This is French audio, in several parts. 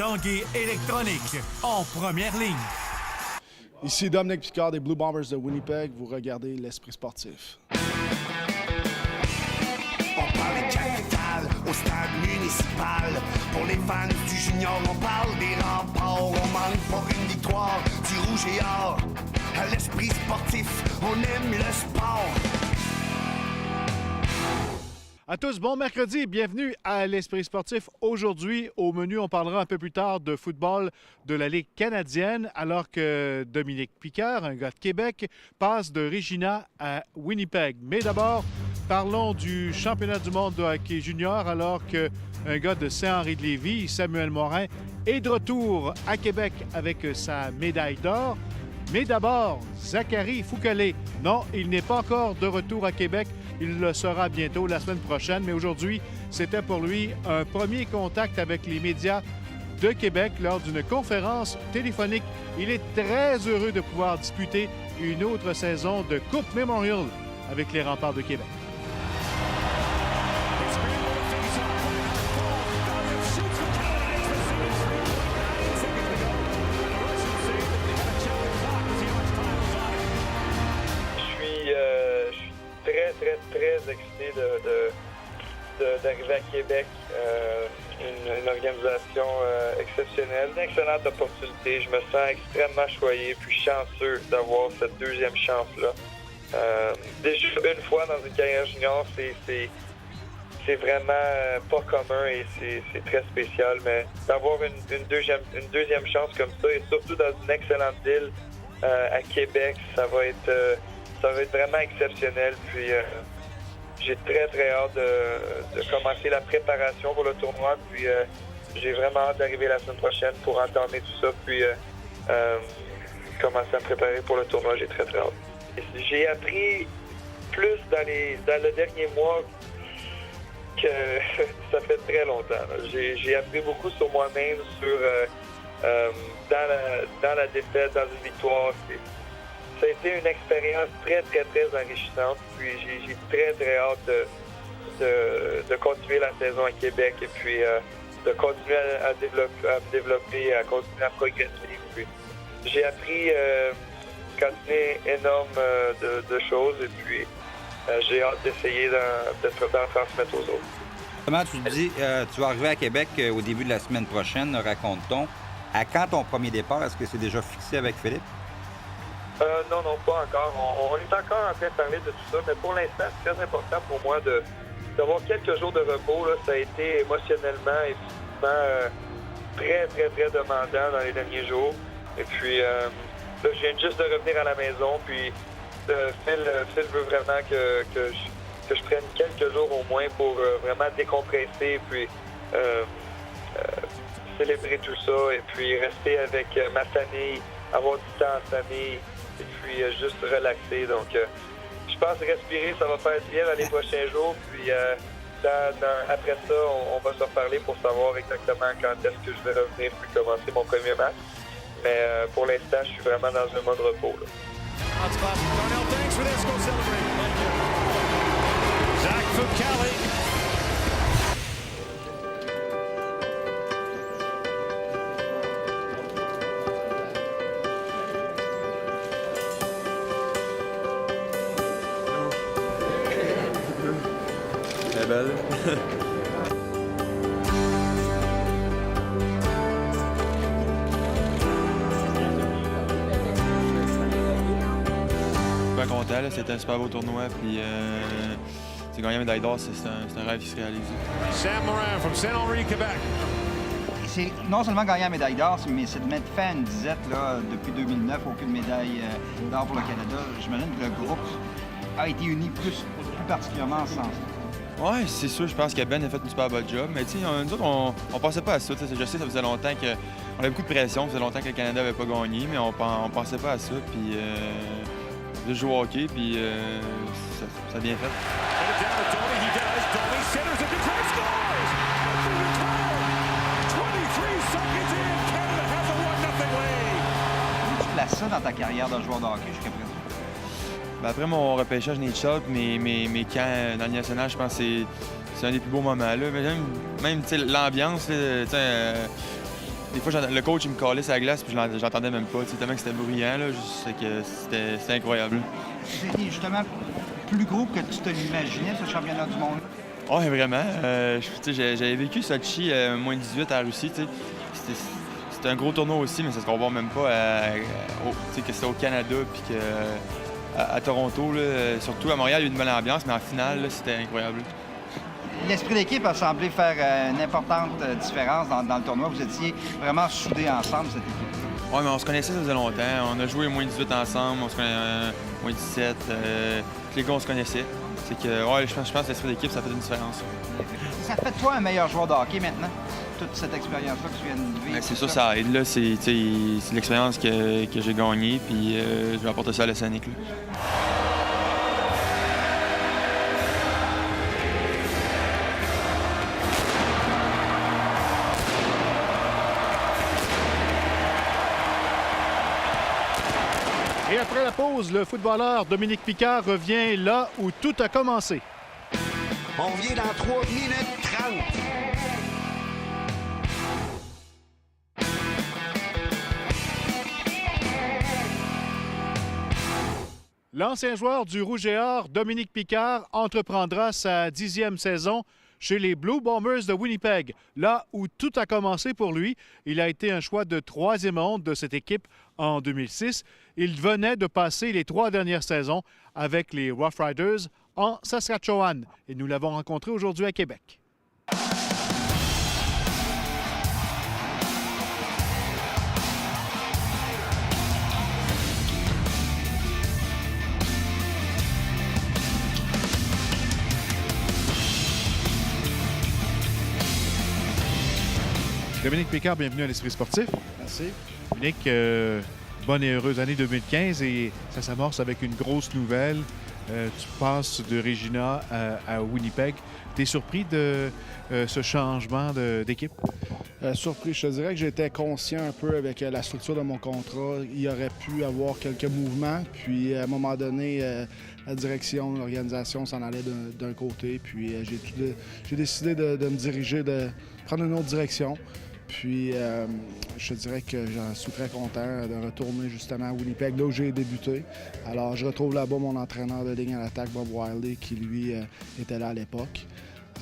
Tanguay électronique, en première ligne. Ici Dominique Picard des Blue Bombers de Winnipeg. Vous regardez l'Esprit sportif. On parle de capitale au stade municipal. Pour les fans du junior, on parle des remparts. On manque pas une victoire du rouge et or. À l'Esprit sportif, on aime le sport. À tous, bon mercredi et bienvenue à l'Esprit sportif. Aujourd'hui, au menu, on parlera un peu plus tard de football de la Ligue canadienne, alors que Dominique Picard, un gars de Québec, passe de Regina à Winnipeg. Mais d'abord, parlons du championnat du monde de hockey junior, alors qu'un gars de Saint-Henri-de-Lévis, Samuel Morin, est de retour à Québec avec sa médaille d'or. Mais d'abord, Zachary Foucalé. Non, il n'est pas encore de retour à Québec. Il le sera bientôt la semaine prochaine. Mais aujourd'hui, c'était pour lui un premier contact avec les médias de Québec lors d'une conférence téléphonique. Il est très heureux de pouvoir disputer une autre saison de Coupe Memorial avec les Remparts de Québec. Très excité d'arriver à Québec, une organisation exceptionnelle, une excellente opportunité. Je me sens extrêmement choyé puis chanceux d'avoir cette deuxième chance-là. Déjà une fois dans une carrière junior, c'est vraiment pas commun et c'est très spécial, mais d'avoir une deuxième chance comme ça et surtout dans une excellente ville à Québec, ça va être vraiment exceptionnel. Puis j'ai très hâte de commencer la préparation pour le tournoi. Puis j'ai vraiment hâte d'arriver la semaine prochaine pour entamer tout ça. Puis commencer à me préparer pour le tournoi. J'ai très hâte. J'ai appris plus dans le dernier mois que ça fait très longtemps. J'ai appris beaucoup sur moi-même, dans la défaite, dans une victoire. Ça a été une expérience très enrichissante. Puis j'ai très hâte de continuer la saison à Québec et puis de continuer à me développer, à continuer à progresser. Puis j'ai appris une quantité énorme de choses et puis j'ai hâte d'essayer d'en transmettre aux autres. Comment tu dis, tu vas arriver à Québec au début de la semaine prochaine, raconte-t-on. À quand ton premier départ? Est-ce que c'est déjà fixé avec Philippe? Non, pas encore. On est encore en train de parler de tout ça, mais pour l'instant, c'est très important pour moi d'avoir quelques jours de repos. Là. Ça a été émotionnellement et physiquement très demandant dans les derniers jours. Et puis, là, je viens juste de revenir à la maison, puis Phil veut vraiment que je prenne quelques jours au moins pour vraiment décompresser, puis célébrer tout ça, et puis rester avec ma famille, avoir du temps en famille, et puis juste relaxer. Donc, je pense respirer, ça va faire bien dans les prochains jours. Puis après ça, on va se reparler pour savoir exactement quand est-ce que je vais revenir puis commencer mon premier match. Mais pour l'instant, je suis vraiment dans un mode repos. Là. Zach Foucalé. Belle. Super content, c'était un super beau tournoi, puis c'est gagner la médaille d'or, c'est un rêve qui se réalise. Sam Morin from Saint-Henri, Québec. C'est non seulement gagner la médaille d'or, mais c'est de mettre fin à une disette. Là, depuis 2009, aucune médaille d'or pour le Canada. J'imagine que le groupe a été uni plus particulièrement en ce sens. Oui, c'est sûr, je pense que Ben a fait une super bonne job, mais tu sais, nous autres, on pensait pas à ça. Je sais, ça faisait longtemps qu'on avait beaucoup de pression, ça faisait longtemps que le Canada n'avait pas gagné, mais on pensait pas à ça, puis de jouer au hockey, puis ça a bien fait. Tu places ça dans ta carrière de joueur de hockey jusqu'à présent? Ben après mon repêchage NHL, mes camps dans le national, je pense que c'est un des plus beaux moments. Là. Même l'ambiance, Des fois, le coach, il me calait sur la glace, puis je l'entendais même pas. Tellement que c'était bruyant, là, c'est que c'était incroyable. C'était justement plus gros que tu te l'imaginais, ce championnat du monde. Oui, vraiment. J'avais vécu Sochi moins 18 à la Russie. C'était un gros tournoi aussi, mais ça se compare même pas que c'était au Canada puis à Toronto. Là, surtout à Montréal, il y a eu une bonne ambiance, mais en finale, c'était incroyable. L'esprit d'équipe a semblé faire une importante différence dans le tournoi. Vous étiez vraiment soudés ensemble, cette équipe. Oui, mais on se connaissait, ça faisait longtemps. On a joué moins 18 ensemble, on se connaissait moins 17. Les gars, on se connaissait. C'est que, ouais, je pense que l'esprit d'équipe, ça fait une différence. Ça fait de toi un meilleur joueur de hockey maintenant, toute cette expérience-là que tu viens de vivre? C'est ça aide. Là, c'est l'expérience que j'ai gagnée, puis je vais apporter ça à la Sonic. Et après la pause, le footballeur Dominique Picard revient là où tout a commencé. On revient dans 3 minutes 30. L'ancien joueur du Rouge et Or, Dominique Picard, entreprendra sa 10e saison chez les Blue Bombers de Winnipeg, là où tout a commencé pour lui. Il a été un choix de 3e ronde de cette équipe en 2006. Il venait de passer les 3 dernières saisons avec les Rough Riders en Saskatchewan. Et nous l'avons rencontré aujourd'hui à Québec. Dominique Picard, bienvenue à l'Esprit sportif. Merci. Dominique, bonne et heureuse année 2015 et ça s'amorce avec une grosse nouvelle. Tu passes de Regina à Winnipeg. Tu es surpris de ce changement d'équipe? Surpris, je te dirais que j'étais conscient un peu avec la structure de mon contrat. Il y aurait pu avoir quelques mouvements, puis à un moment donné, la direction, l'organisation s'en allait d'un côté, puis j'ai décidé de me diriger, de prendre une autre direction. Puis, je te dirais que j'en suis très content de retourner justement à Winnipeg, là où j'ai débuté. Alors, je retrouve là-bas mon entraîneur de ligne à l'attaque, Bob Wiley, qui, lui, était là à l'époque.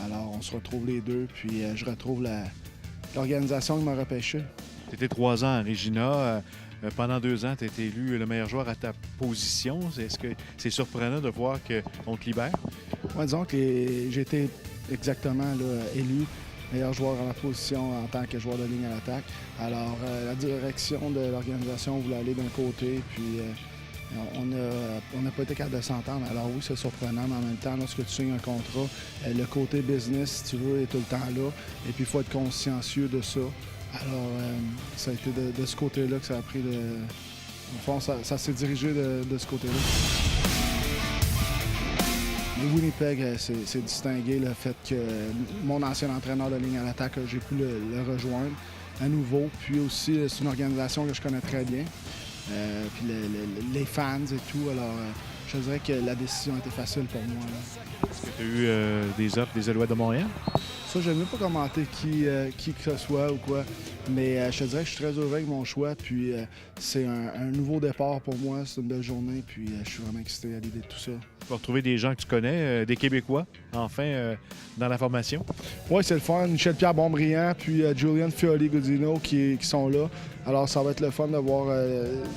Alors, on se retrouve les deux, puis je retrouve l'organisation qui m'a repêché. Tu étais 3 ans à Regina. Pendant 2 ans, tu as été élu le meilleur joueur à ta position. Est-ce que c'est surprenant de voir qu'on te libère? Oui, disons que j'ai été exactement là, élu meilleur joueur à la position en tant que joueur de ligne à l'attaque. Alors, la direction de l'organisation voulait aller d'un côté, puis on n'a pas été capable de s'entendre. Alors oui, c'est surprenant, mais en même temps, lorsque tu signes un contrat, le côté business, si tu veux, est tout le temps là. Et puis, il faut être consciencieux de ça. Alors, ça a été de ce côté-là que ça a pris de... Au fond, ça s'est dirigé de ce côté-là. Winnipeg s'est distingué le fait que mon ancien entraîneur de ligne à l'attaque, j'ai pu le rejoindre à nouveau. Puis aussi, c'est une organisation que je connais très bien. Puis les fans et tout. Alors, je dirais que la décision a été facile pour moi. Est-ce que tu as eu des offres des Alouettes de Montréal? Ça, je n'aime pas commenter qui que ce soit ou quoi. Mais je te dirais que je suis très heureux avec mon choix. Puis c'est un nouveau départ pour moi. C'est une belle journée. Puis je suis vraiment excité à l'idée de tout ça. Tu vas retrouver des gens que tu connais, des Québécois, enfin, dans la formation. Oui, c'est le fun. Michel-Pierre Bonbriand, puis Julian Fioli-Godino qui sont là. Alors, ça va être le fun de voir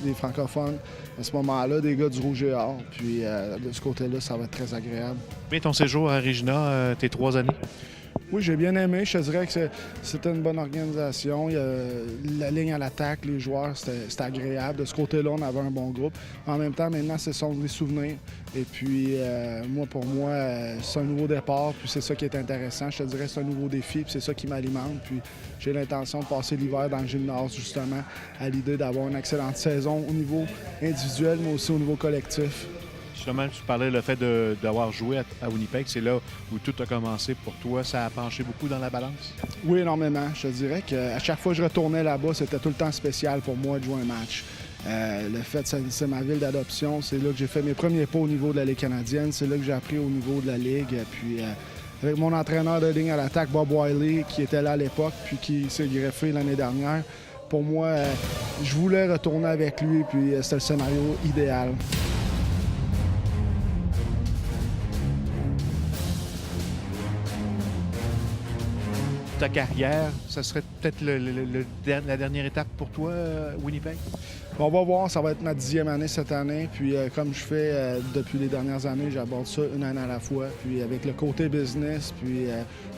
des francophones à ce moment-là, des gars du Rouge et Or. Puis de ce côté-là, ça va être très agréable. Mais ton séjour à Regina, tes 3 années? Oui, j'ai bien aimé. Je te dirais que c'était une bonne organisation. La ligne à l'attaque, les joueurs, c'était agréable. De ce côté-là, on avait un bon groupe. En même temps, maintenant, ce sont des souvenirs. Et puis, pour moi, c'est un nouveau départ. Puis c'est ça qui est intéressant. Je te dirais que c'est un nouveau défi. Puis c'est ça qui m'alimente. Puis j'ai l'intention de passer l'hiver dans le gymnase, justement, à l'idée d'avoir une excellente saison au niveau individuel, mais aussi au niveau collectif. Justement, tu parlais le fait d'avoir joué à Winnipeg, c'est là où tout a commencé pour toi. Ça a penché beaucoup dans la balance? Oui, énormément. Je te dirais qu'à chaque fois que je retournais là-bas, c'était tout le temps spécial pour moi de jouer un match. Le fait que c'est ma ville d'adoption, c'est là que j'ai fait mes premiers pas au niveau de la Ligue canadienne, c'est là que j'ai appris au niveau de la Ligue. Puis avec mon entraîneur de ligne à l'attaque, Bob Wiley, qui était là à l'époque, puis qui s'est greffé l'année dernière. Pour moi, je voulais retourner avec lui, puis c'était le scénario idéal. Ta carrière, ça serait peut-être la dernière étape pour toi, Winnipeg? On va voir, ça va être ma 10e année cette année. Puis comme je fais depuis les dernières années, j'aborde ça une année à la fois. Puis avec le côté business, puis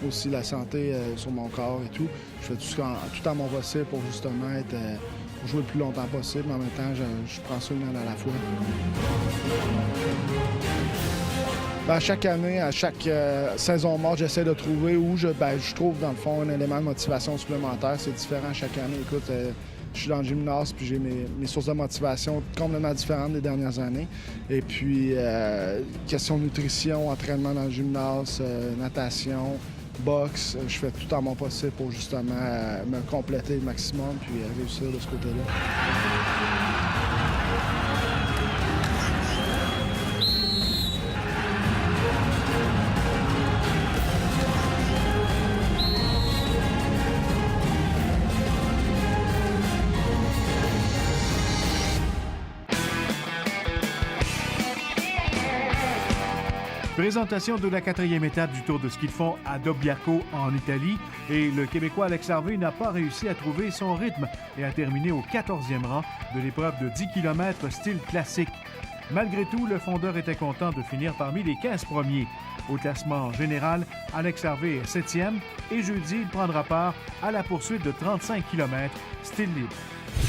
aussi la santé sur mon corps et tout, je fais tout à mon possible pour justement pour jouer le plus longtemps possible. Mais en même temps, je prends ça une année à la fois. À chaque année, à chaque saison morte, j'essaie de trouver où je trouve dans le fond un élément de motivation supplémentaire. C'est différent chaque année. Écoute, je suis dans le gymnase puis j'ai mes sources de motivation complètement différentes des dernières années. Et puis, question nutrition, entraînement dans le gymnase, natation, boxe, je fais tout en mon possible pour justement me compléter le maximum puis réussir de ce côté-là. Présentation de la 4e étape du Tour de ski de fond à Dobbiaco en Italie et le Québécois Alex Harvey n'a pas réussi à trouver son rythme et a terminé au 14e rang de l'épreuve de 10 km style classique. Malgré tout, le fondeur était content de finir parmi les 15 premiers. Au classement général, Alex Harvey est 7e et jeudi, il prendra part à la poursuite de 35 km style libre.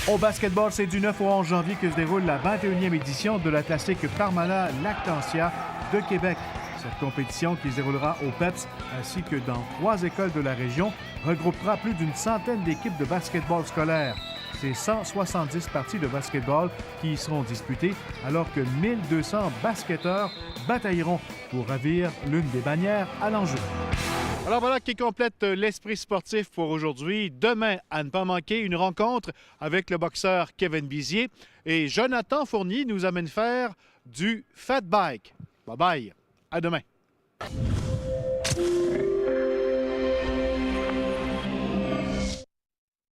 Au basketball, c'est du 9 au 11 janvier que se déroule la 21e édition de la classique Parmalat Lactantia de Québec. Cette compétition, qui se déroulera au PEPS ainsi que dans 3 écoles de la région, regroupera plus d'une centaine d'équipes de basketball scolaire. C'est 170 parties de basketball qui y seront disputées, alors que 1200 basketteurs batailleront pour ravir l'une des bannières à l'enjeu. Alors voilà qui complète l'esprit sportif pour aujourd'hui. Demain, à ne pas manquer, une rencontre avec le boxeur Kevin Bizier et Jonathan Fournier nous amène faire du fat bike. Bye bye, à demain.